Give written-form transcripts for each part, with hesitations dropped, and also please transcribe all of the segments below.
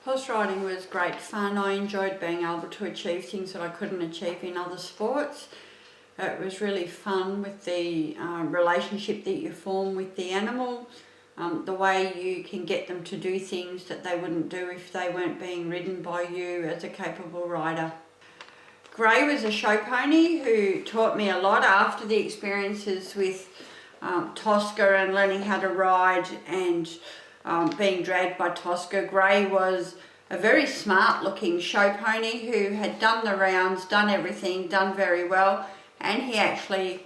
Horse riding was great fun. I enjoyed being able to achieve things that I couldn't achieve in other sports. It was really fun with the relationship that you form with the animal, the way you can get them to do things that they wouldn't do if they weren't being ridden by you as a capable rider. Gray was a show pony who taught me a lot after the experiences with Tosca and learning how to ride and being dragged by Tosca. Gray was a very smart looking show pony who had done the rounds, done everything, done very well, and he actually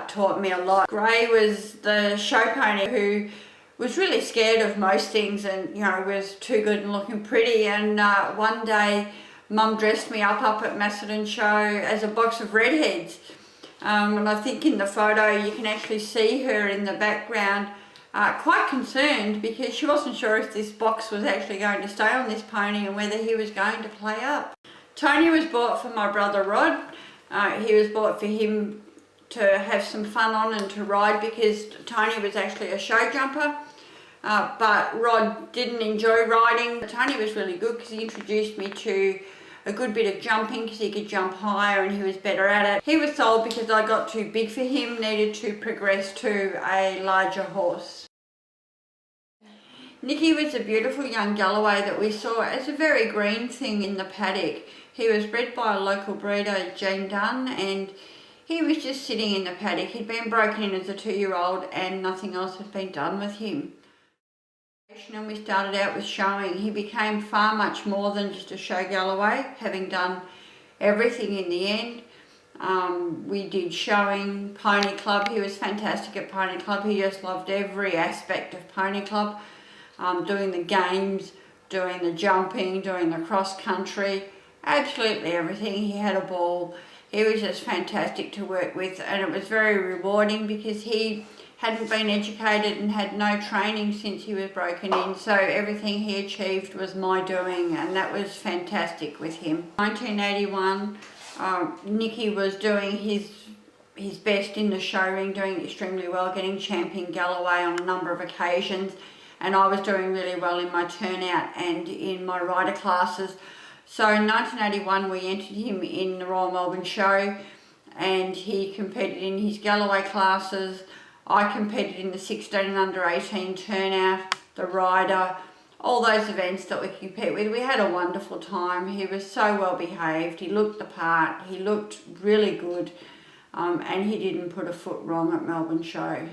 taught me a lot. Gray was the show pony who was really scared of most things and, you know, was too good and looking pretty, and one day Mum dressed me up at Macedon Show as a box of redheads. And I think in the photo you can actually see her in the background quite concerned because she wasn't sure if this box was actually going to stay on this pony and whether he was going to play up. Tony was bought for my brother Rod. He was bought for him to have some fun on and to ride because Tony was actually a show jumper. But Rod didn't enjoy riding. Tony was really good because he introduced me to a good bit of jumping because he could jump higher and he was better at it. He was sold because I got too big for him, needed to progress to a larger horse. Nicky was a beautiful young Galloway that we saw as a very green thing in the paddock. He was bred by a local breeder, Jean Dunn, and he was just sitting in the paddock. He'd been broken in as a 2-year-old and nothing else had been done with him. And we started out with showing. He became far much more than just a show Galloway, having done everything in the end. We did showing, pony club. He was fantastic at pony club. He just loved every aspect of pony club, doing the games, doing the jumping, doing the cross country, absolutely everything. He had a ball. He was just fantastic to work with, and it was very rewarding because he hadn't been educated and had no training since he was broken in, so everything he achieved was my doing, and that was fantastic with him. 1981, Nicky was doing his best in the show ring, doing extremely well, getting champion Galloway on a number of occasions, and I was doing really well in my turnout and in my rider classes. So in 1981 we entered him in the Royal Melbourne Show and he competed in his Galloway classes. I competed in the 16 and under 18 turnout, the rider, all those events that we compete with. We had a wonderful time. He was so well behaved, he looked the part, he looked really good, and he didn't put a foot wrong at Melbourne Show.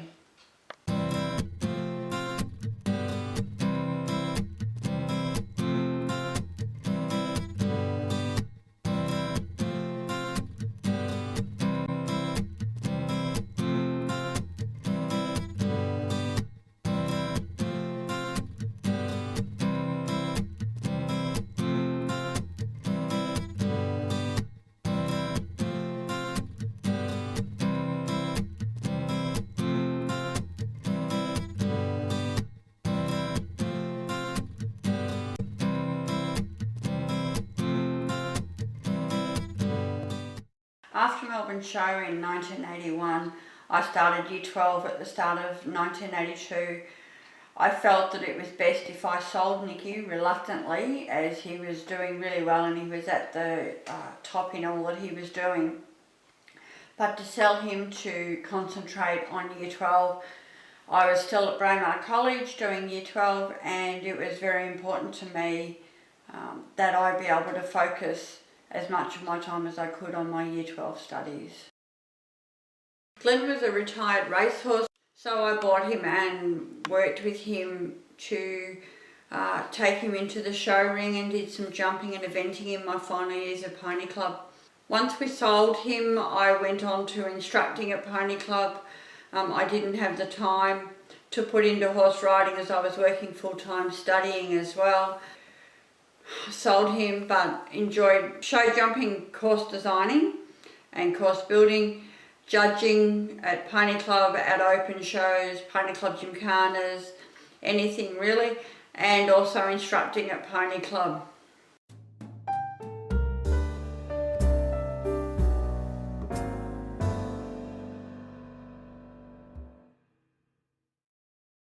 After Melbourne Show in 1981, I started Year 12 at the start of 1982. I felt that it was best if I sold Nicky reluctantly, as he was doing really well and he was at the top in all that he was doing. But to sell him to concentrate on Year 12, I was still at Braemar College doing Year 12, and it was very important to me that I be able to focus as much of my time as I could on my Year 12 studies. Glenn was a retired racehorse, so I bought him and worked with him to take him into the show ring and did some jumping and eventing in my final years of Pony Club. Once we sold him, I went on to instructing at Pony Club. I didn't have the time to put into horse riding as I was working full-time studying as well. Sold him, but enjoyed show jumping, course designing and course building, judging at Pony Club, at open shows, Pony Club gymkhanas, anything really, and also instructing at Pony Club.